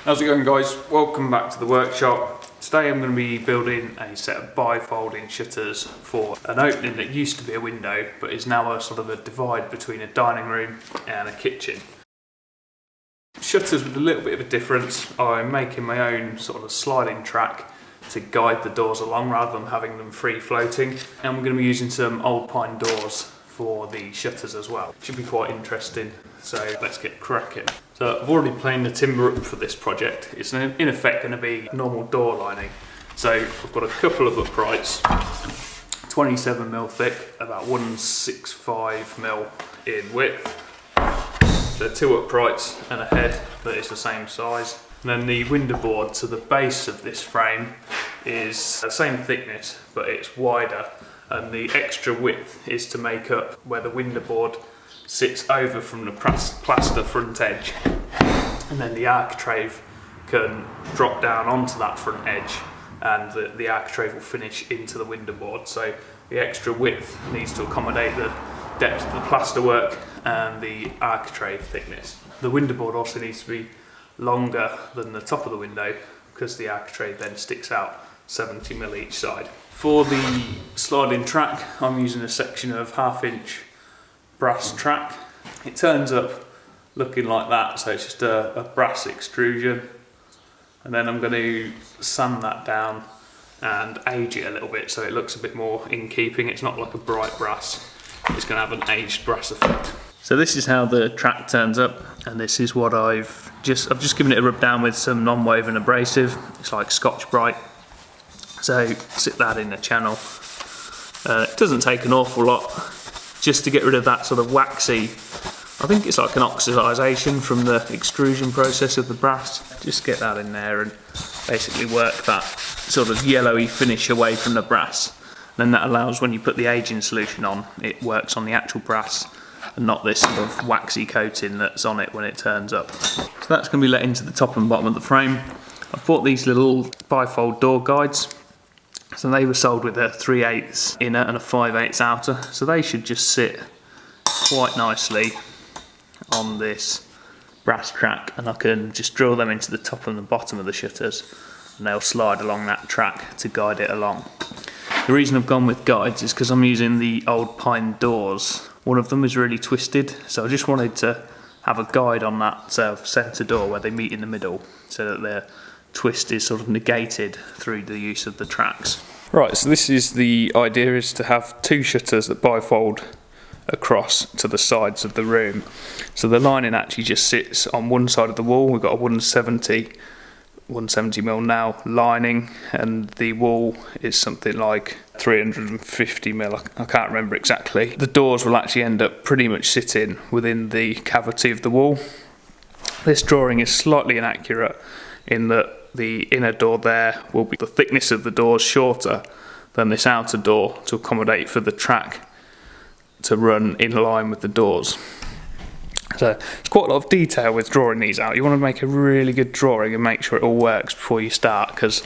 How's it going, guys? Welcome back to the workshop. Today I'm going to be building a set of bifolding shutters for an opening that used to be a window but is now a sort of a divide between a dining room and a kitchen. Shutters with a little bit of a difference. I'm making my own sort of sliding track to guide the doors along rather than having them free floating, and we're going to be using some old pine doors for the shutters as well. Should be quite interesting, so let's get cracking. So I've already planed the timber up for this project. It's in effect going to be normal door lining. So I've got a couple of uprights, 27mm thick, about 165mm in width. So two uprights and a head that is the same size. And then the window board to the base of this frame is the same thickness, but it's wider. And the extra width is to make up where the window board sits over from the plaster front edge, and then the architrave can drop down onto that front edge, and the architrave will finish into the window board. So the extra width needs to accommodate the depth of the plasterwork and the architrave thickness. The window board also needs to be longer than the top of the window because the architrave then sticks out 70mm each side. For the sliding track, I'm using a section of 1/2 inch brass track. It turns up looking like that, so it's just a brass extrusion, and then I'm going to sand that down and age it a little bit so it looks a bit more in keeping. It's not like a bright brass, it's going to have an aged brass effect. So this is how the track turns up, and this is what I've just given it a rub down with some non-woven abrasive. It's like Scotch Brite. So sit that in the channel. It doesn't take an awful lot, just to get rid of that sort of waxy, I think it's like an oxidisation from the extrusion process of the brass. Just get that in there and basically work that sort of yellowy finish away from the brass. Then that allows, when you put the aging solution on, it works on the actual brass and not this sort of waxy coating that's on it when it turns up. So that's going to be let into the top and bottom of the frame. I've bought these little bifold door guides. So they were sold with a 3/8 inner and a 5/8 outer. So they should just sit quite nicely on this brass track, and I can just drill them into the top and the bottom of the shutters, and they'll slide along that track to guide it along. The reason I've gone with guides is because I'm using the old pine doors. One of them is really twisted, so I just wanted to have a guide on that centre door where they meet in the middle, so that their twist is sort of negated through the use of the tracks. Right, so this is the idea, is to have two shutters that bifold across to the sides of the room. So the lining actually just sits on one side of the wall. We've got a 170mm now lining, and the wall is something like 350mm, I can't remember exactly. The doors will actually end up pretty much sitting within the cavity of the wall. This drawing is slightly inaccurate in that the inner door there will be the thickness of the door shorter than this outer door to accommodate for the track to run in line with the doors. So it's quite a lot of detail with drawing these out. You want to make a really good drawing and make sure it all works before you start, because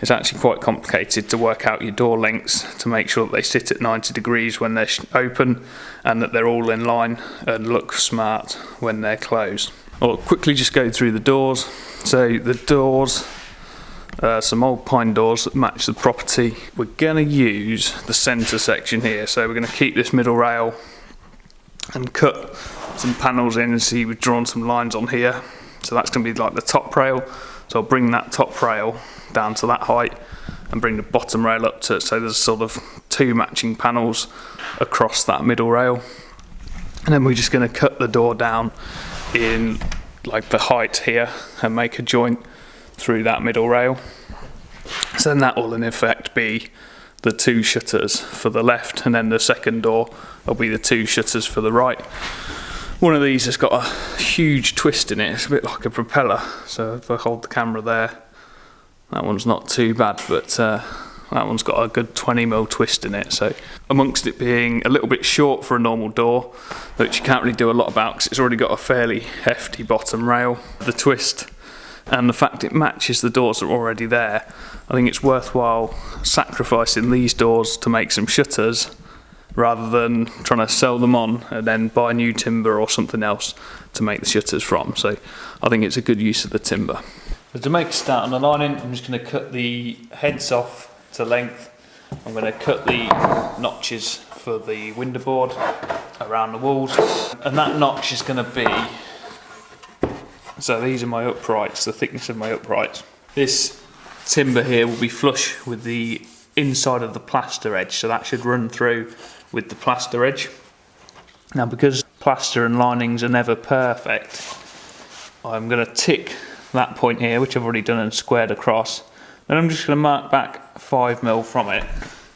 it's actually quite complicated to work out your door lengths to make sure that they sit at 90 degrees when they're open and that they're all in line and look smart when they're closed. I'll quickly just go through the doors. So the doors, some old pine doors that match the property. We're going to use the centre section here, so we're going to keep this middle rail and cut some panels in, and see we've drawn some lines on here. So that's going to be like the top rail, so I'll bring that top rail down to that height and bring the bottom rail up to it, so there's sort of two matching panels across that middle rail. And then we're just going to cut the door down in like the height here and make a joint through that middle rail. So then that will in effect be the two shutters for the left, and then the second door will be the two shutters for the right. One of these has got a huge twist in it, it's a bit like a propeller, so if I hold the camera there, that one's not too bad, but that one's got a good 20mm twist in it. So amongst it being a little bit short for a normal door, which you can't really do a lot about because it's already got a fairly hefty bottom rail, the twist and the fact it matches the doors that are already there, I think it's worthwhile sacrificing these doors to make some shutters rather than trying to sell them on and then buy new timber or something else to make the shutters from. So I think it's a good use of the timber. So to make a start on the lining, I'm just going to cut the heads off to length. I'm going to cut the notches for the window board around the walls, and that notch is going to be, so these are my uprights, the thickness of my uprights. This timber here will be flush with the inside of the plaster edge, so that should run through with the plaster edge. Now, because plaster and linings are never perfect, I'm going to tick that point here, which I've already done and squared across. Then I'm just going to mark back 5mm from it.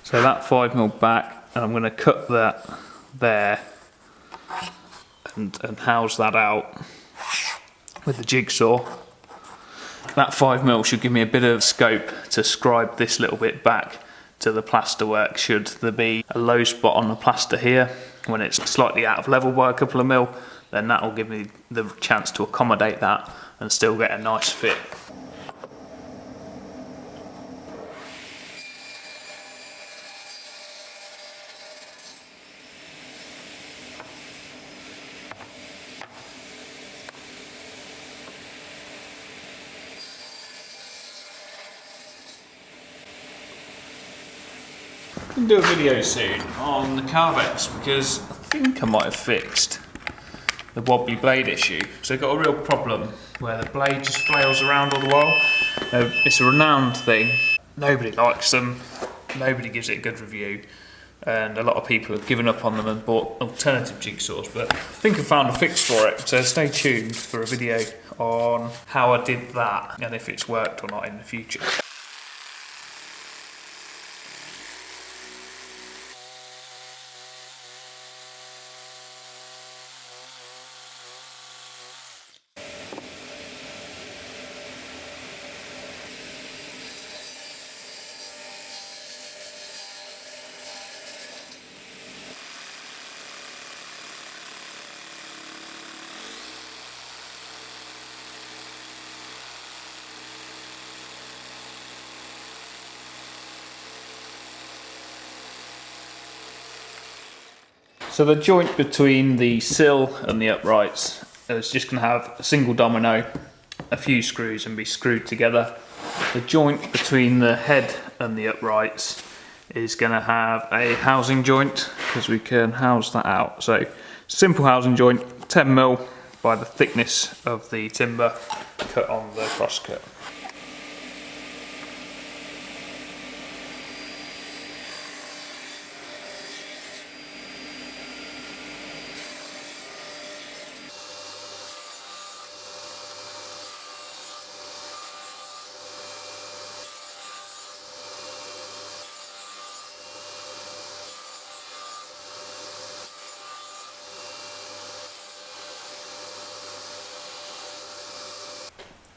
So that 5mm back, and I'm going to cut that there and house that out with the jigsaw. That 5mm should give me a bit of scope to scribe this little bit back to the plaster work should there be a low spot on the plaster here. When it's slightly out of level by a couple of mil, then that will give me the chance to accommodate that and still get a nice fit. I'm going to do a video soon on the carvettes because I think I might have fixed the wobbly blade issue. So I've got a real problem where the blade just flails around all the while. It's a renowned thing. Nobody likes them. Nobody gives it a good review. And a lot of people have given up on them and bought alternative jigsaws. But I think I found a fix for it. So stay tuned for a video on how I did that and if it's worked or not in the future. So the joint between the sill and the uprights is just going to have a single domino, a few screws and be screwed together. The joint between the head and the uprights is going to have a housing joint because we can house that out. So simple housing joint, 10mm by the thickness of the timber cut on the crosscut.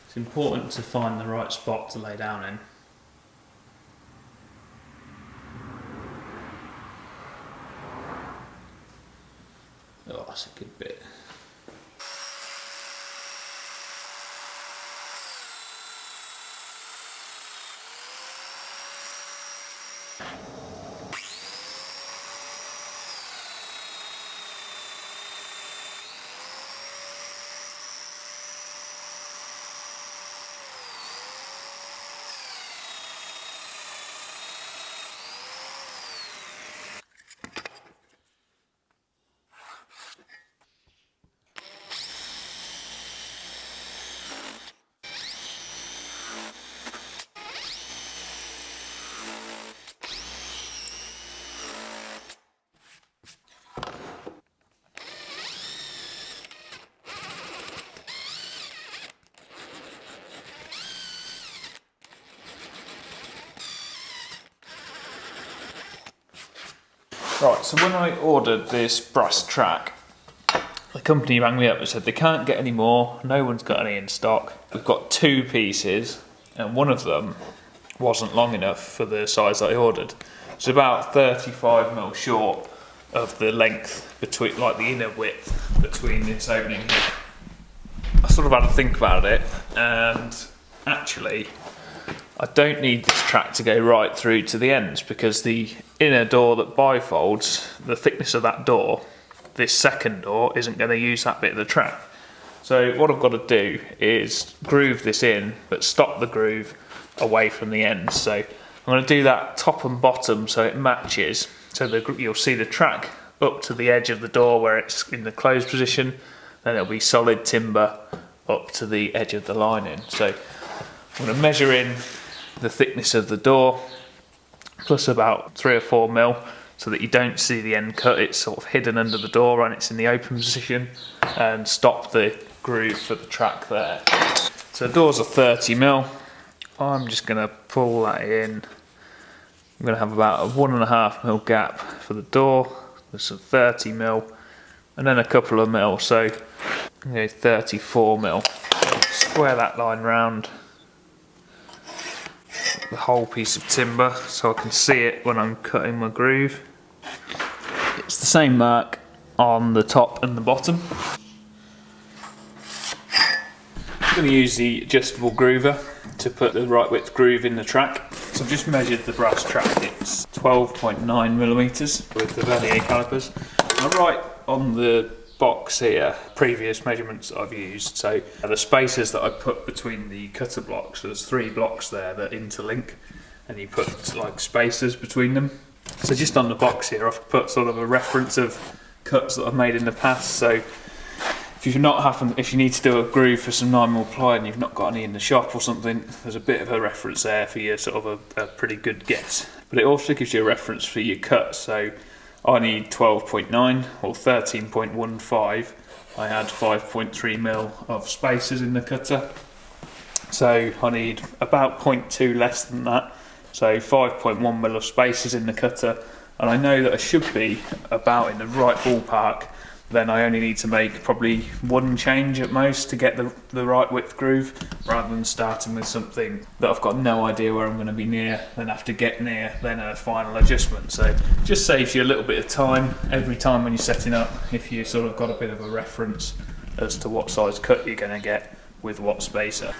It's important to find the right spot to lay down in. Oh, that's a good bit. Right, so when I ordered this brass track, the company rang me up and said they can't get any more, no one's got any in stock. We've got 2 pieces and one of them wasn't long enough for the size that I ordered. It's about 35mm short of the length between, like the inner width between this opening here. I sort of had to think about it, and actually I don't need this track to go right through to the ends because the inner door that bifolds, the thickness of that door, this second door isn't going to use that bit of the track. So what I've got to do is groove this in, but stop the groove away from the ends. So I'm going to do that top and bottom so it matches. So you'll see the track up to the edge of the door where it's in the closed position, then it'll be solid timber up to the edge of the lining. So I'm going to measure in the thickness of the door, plus about 3 or 4 mil, so that you don't see the end cut. It's sort of hidden under the door and it's in the open position, and stop the groove for the track there. So the doors are 30 mil. I'm just going to pull that in. I'm going to have about a 1.5 mil gap for the door. There's some 30 mil, and then a couple of mil, so 34 mil. Square that line round the whole piece of timber so I can see it when I'm cutting my groove. It's the same mark on the top and the bottom. I'm going to use the adjustable groover to put the right width groove in the track. So I've just measured the brass track. It's 12.9 millimeters with the vernier calipers. I write on the box here previous measurements I've used. So the spaces that I put between the cutter blocks, there's 3 blocks there that interlink, and you put like spacers between them. So just on the box here I've put sort of a reference of cuts that I've made in the past. So if you need to do a groove for some 9mm ply and you've not got any in the shop or something, there's a bit of a reference there for your sort of a pretty good guess. But it also gives you a reference for your cut. So I need 12.9 or 13.15. I had 5.3 mil of spacers in the cutter. So I need about 0.2 less than that. So 5.1 mil of spacers in the cutter. And I know that I should be about in the right ballpark. Then I only need to make probably 1 change at most to get the right width groove, rather than starting with something that I've got no idea where I'm going to be near, then have to get near, then a final adjustment. So just saves you a little bit of time every time when you're setting up, if you sort of got a bit of a reference as to what size cut you're going to get with what spacer.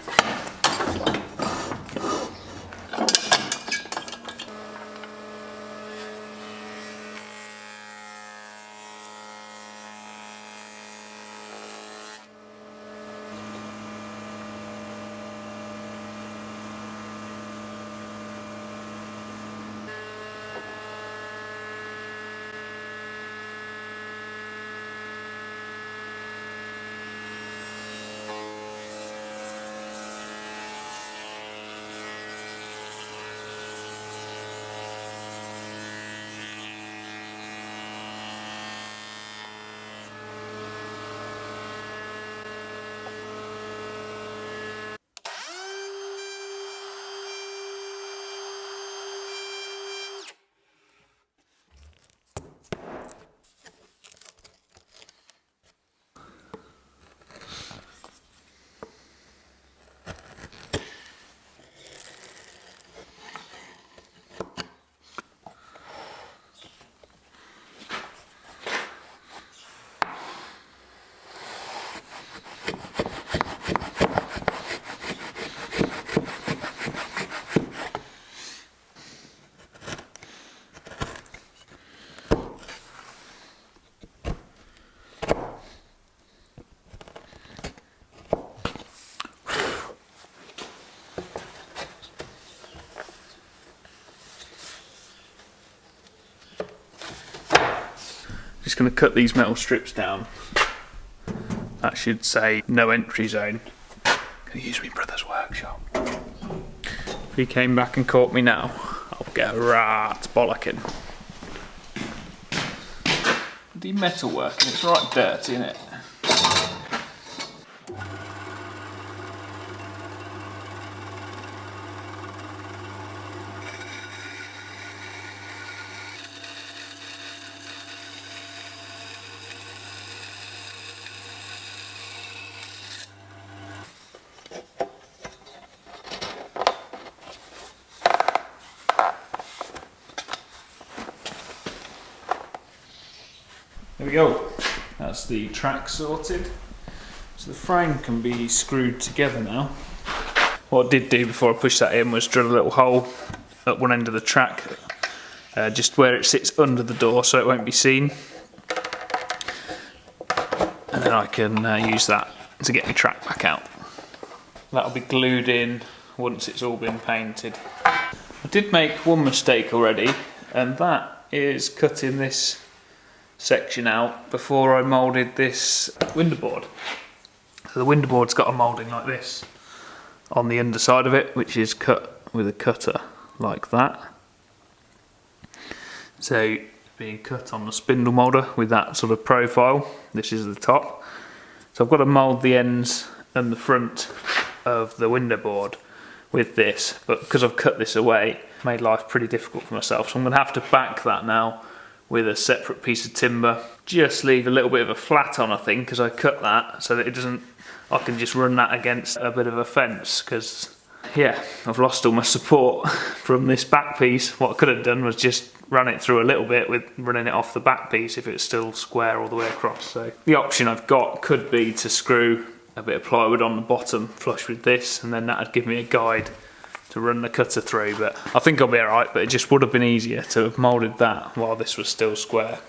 Just going to cut these metal strips down. That should say no entry zone. Gonna use my brother's workshop. If he came back and caught me now, I'll get a rat bollocking. The metalwork, and it's right dirty, isn't it? There we go, that's the track sorted. So the frame can be screwed together now. What I did do before I pushed that in was drill a little hole at one end of the track, just where it sits under the door so it won't be seen. And then I can use that to get my track back out. That'll be glued in once it's all been painted. I did make one mistake already, and that is cutting this section out before I moulded this window board. So the window board's got a moulding like this on the underside of it, which is cut with a cutter like that. So being cut on the spindle moulder with that sort of profile. This is the top. So I've got to mould the ends and the front of the window board with this, but because I've cut this away, it made life pretty difficult for myself. So I'm going to have to back that now with a separate piece of timber. Just leave a little bit of a flat on, I think, because I cut that so that it doesn't, I can just run that against a bit of a fence, because yeah, I've lost all my support from this back piece. What I could have done was just run it through a little bit with running it off the back piece if it's still square all the way across. So the option I've got could be to screw a bit of plywood on the bottom flush with this, and then that'd give me a guide to run the cutter through, but I think I'll be alright. But it just would have been easier to have moulded that while this was still square.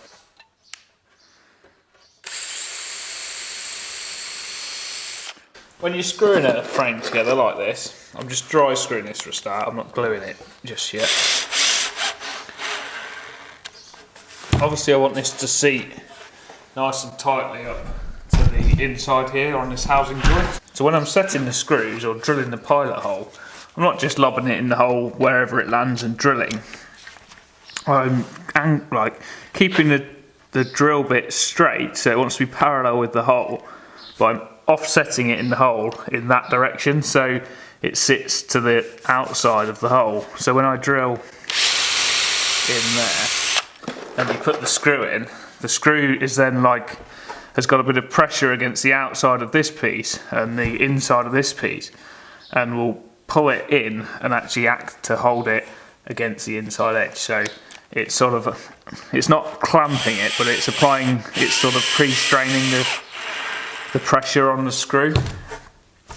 When you're screwing a frame together like this, I'm just dry screwing this for a start, I'm not gluing it just yet. Obviously I want this to seat nice and tightly up to the inside here on this housing joint. So when I'm setting the screws or drilling the pilot hole, I'm not just lobbing it in the hole wherever it lands and drilling. I'm like keeping the drill bit straight, so it wants to be parallel with the hole, but I'm offsetting it in the hole in that direction so it sits to the outside of the hole. So when I drill in there and you put the screw in, the screw is then like has got a bit of pressure against the outside of this piece and the inside of this piece, and will pull it in and actually act to hold it against the inside edge. So it's sort of, it's not clamping it, but it's applying, it's sort of pre-straining the pressure on the screw.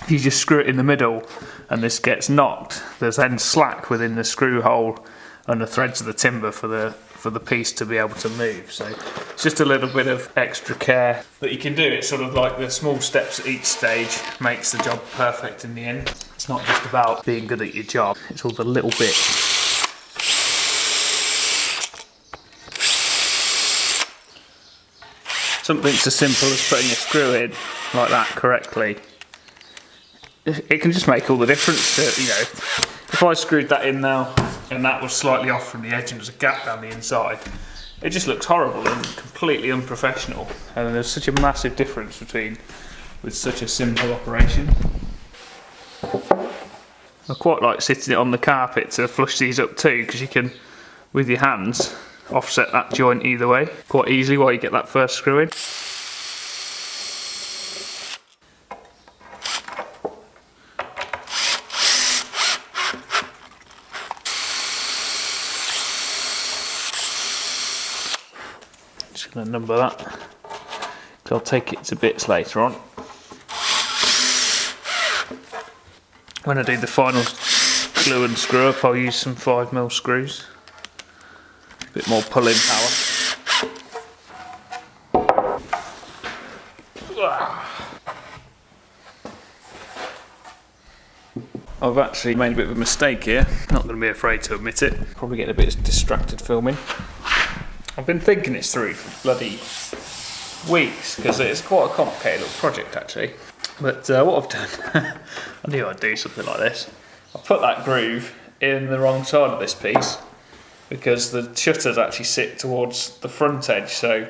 If you just screw it in the middle and this gets knocked, there's then slack within the screw hole and the threads of the timber for the piece to be able to move. So it's just a little bit of extra care that you can do. It's sort of like the small steps at each stage makes the job perfect in the end. It's not just about being good at your job, it's all the little bits. Something so simple as putting a screw in like that correctly, it can just make all the difference. You know, if I screwed that in now and that was slightly off from the edge and there's a gap down the inside, it just looks horrible and completely unprofessional. And there's such a massive difference with such a simple operation. I quite like sitting it on the carpet to flush these up too, because you can, with your hands, offset that joint either way quite easily while you get that first screw in. Just going to number that, because I'll take it to bits later on. When I do the final glue and screw up, I'll use some 5mm screws. A bit more pulling power. I've actually made a bit of a mistake here, not going to be afraid to admit it. Probably getting a bit distracted filming. I've been thinking this through for bloody weeks, because it's quite a complicated little project actually. But what I've done, I knew I'd do something like this. I've put that groove in the wrong side of this piece, because the shutters actually sit towards the front edge, so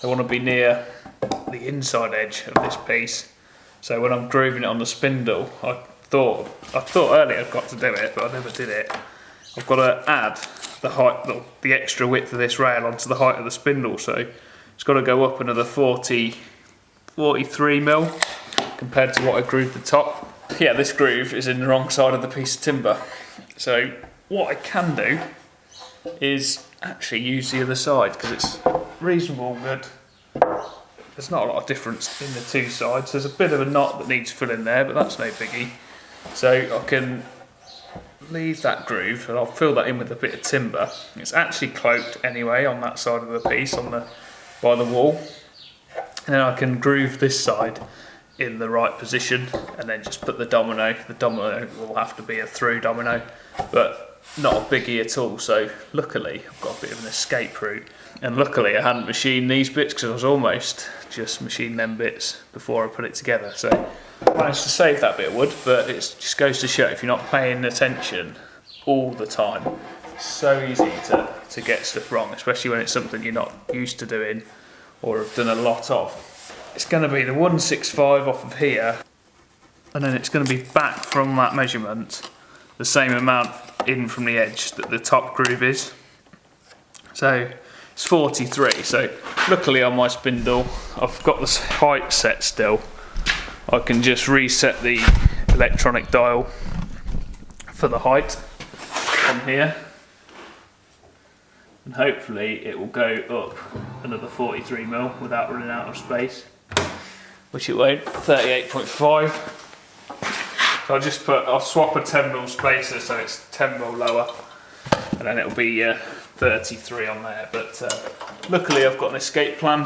they want to be near the inside edge of this piece. So when I'm grooving it on the spindle, I thought earlier I've got to do it, but I never did it. I've got to add the height, the extra width of this rail onto the height of the spindle, so it's got to go up another 43mm compared to what I grooved the top. Yeah, this groove is in the wrong side of the piece of timber. So what I can do is actually use the other side, because it's reasonable good. There's not a lot of difference in the two sides. There's a bit of a knot that needs filling there, but that's no biggie. So I can leave that groove and I'll fill that in with a bit of timber. It's actually cloaked anyway on that side of the piece, by the wall. And then I can groove this side in the right position, and then just put the domino. The domino will have to be a through domino, but not a biggie at all. So luckily I've got a bit of an escape route, and luckily I hadn't machined these bits because I was almost just machined them bits before I put it together. So I managed to save that bit of wood, but it just goes to show if you're not paying attention all the time, it's so easy to get stuff wrong, especially when it's something you're not used to doing or have done a lot of. It's going to be the 165 off of here, and then it's going to be back from that measurement the same amount in from the edge that the top groove is. So it's 43. So luckily on my spindle I've got this height set still. I can just reset the electronic dial for the height on here, and hopefully it will go up another 43mm without running out of space, which it won't. 38.5. So I'll swap a 10mm spacer so it's 10mm lower, and then it'll be 33 on there. But luckily I've got an escape plan.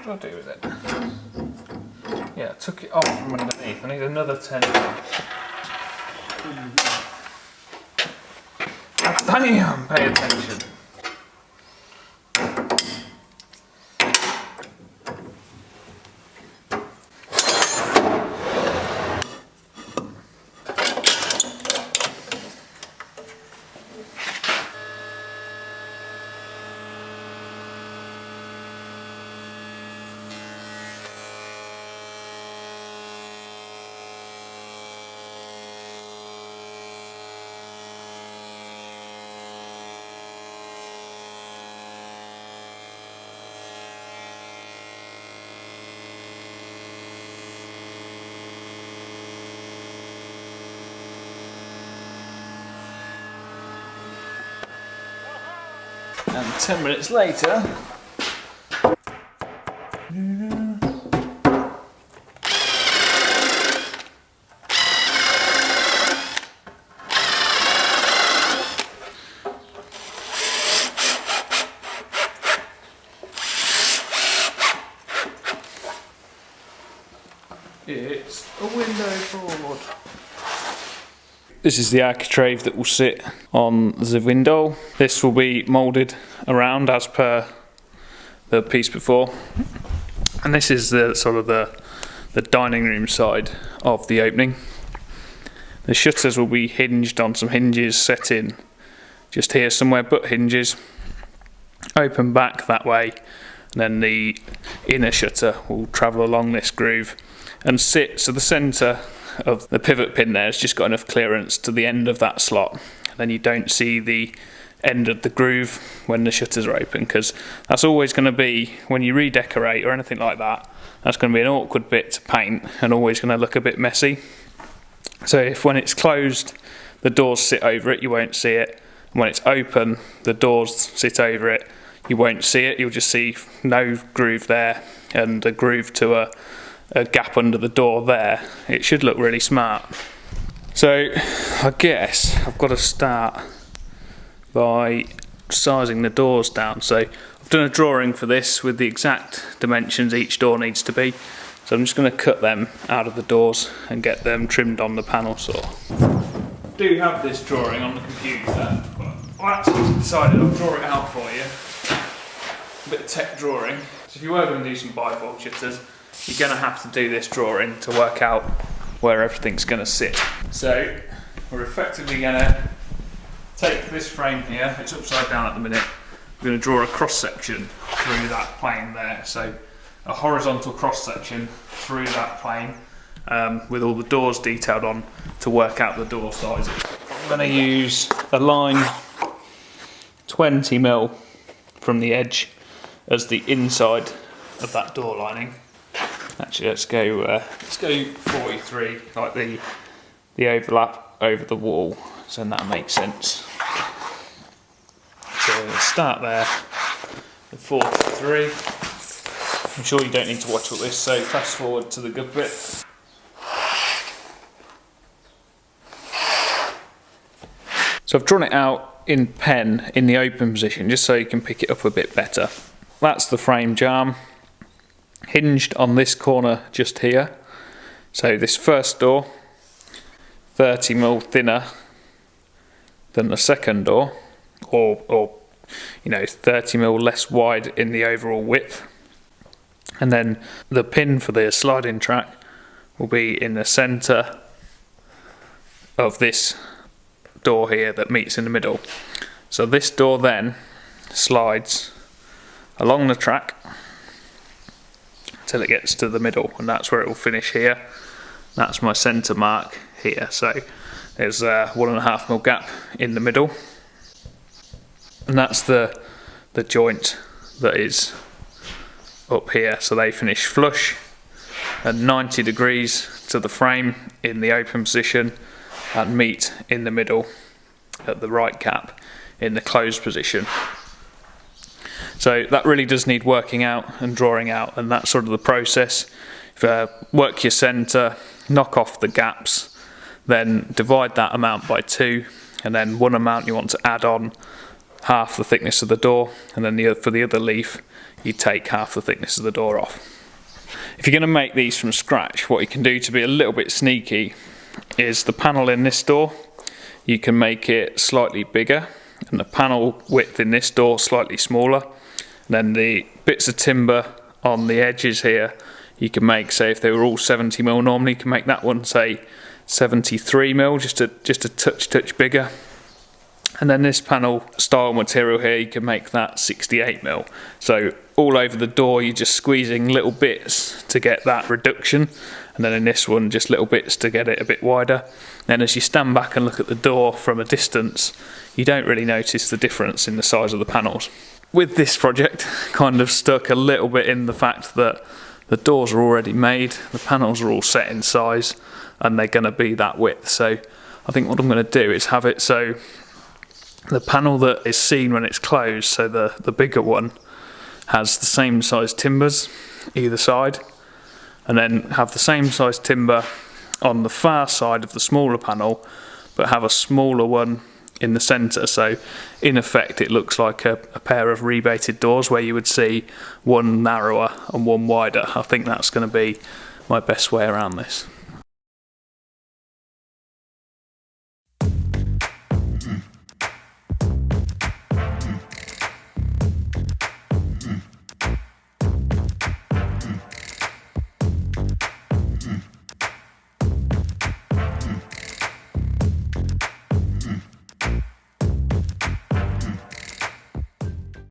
What do I do with it? Yeah, I took it off from underneath. I need another 10mm. Damn, pay attention. And 10 minutes later, it's a window board. This is the architrave that will sit on the window. This will be moulded around as per the piece before. And this is the sort of the dining room side of the opening. The shutters will be hinged on some hinges set in just here somewhere, but hinges. Open back that way, and then the inner shutter will travel along this groove and sit, so the centre of the pivot pin there has just got enough clearance to the end of that slot. Then you don't see the end of the groove when the shutters are open, because that's always going to be, when you redecorate or anything like that, that's going to be an awkward bit to paint and always going to look a bit messy. So if when it's closed the doors sit over it, you won't see it, and when it's open the doors sit over it, you won't see it. You'll just see no groove there and a groove to a gap under the door there. It should look really smart. So I guess I've got to start by sizing the doors down. So I've done a drawing for this with the exact dimensions each door needs to be. So I'm just going to cut them out of the doors and get them trimmed on the panel saw. I do have this drawing on the computer, but I actually decided I'll draw it out for you. A bit of tech drawing. So if you were going to do some bifold shutters, you're going to have to do this drawing to work out where everything's going to sit. So we're effectively going to take this frame here, it's upside down at the minute, we're going to draw a cross section through that plane there. So a horizontal cross section through that plane with all the doors detailed on to work out the door sizes. I'm going to use a line 20mm from the edge as the inside of that door lining. Actually, let's go 43, like the overlap over the wall, so that makes sense. So we'll start there, the 43. I'm sure you don't need to watch all this, so fast forward to the good bit. So I've drawn it out in pen in the open position, just so you can pick it up a bit better. that's the frame jamb, hinged on this corner just here. So this first door, 30mm thinner than the second door, or 30mm less wide in the overall width. And then the pin for the sliding track will be in the centre of this door here that meets in the middle. So this door then slides along the track till it gets to the middle, and that's where it will finish here. That's my centre mark here. So there's a 1.5mm gap in the middle, and that's the joint that is up here. So they finish flush at 90 degrees to the frame in the open position and meet in the middle at the right cap in the closed position. So that really does need working out and drawing out, and that's sort of the process. Work your centre, knock off the gaps, then divide that amount by 2, and then one amount you want to add on half the thickness of the door, and then for the other leaf you take half the thickness of the door off. If you're going to make these from scratch, what you can do to be a little bit sneaky is the panel in this door, you can make it slightly bigger, and the panel width in this door slightly smaller. And then the bits of timber on the edges here, you can make, say if they were all 70mm normally, you can make that one say 73mm, just a touch bigger. And then this panel style material here, you can make that 68mm. So all over the door you're just squeezing little bits to get that reduction, and then in this one just little bits to get it a bit wider. Then as you stand back and look at the door from a distance, you don't really notice the difference in the size of the panels. With this project, kind of stuck a little bit in the fact that the doors are already made, the panels are all set in size, and they're going to be that width. So I think what I'm going to do is have it so the panel that is seen when it's closed, so the bigger one, has the same size timbers either side, and then have the same size timber on the far side of the smaller panel, but have a smaller one in the centre. So in effect it looks like a pair of rebated doors where you would see one narrower and one wider. I think that's going to be my best way around this.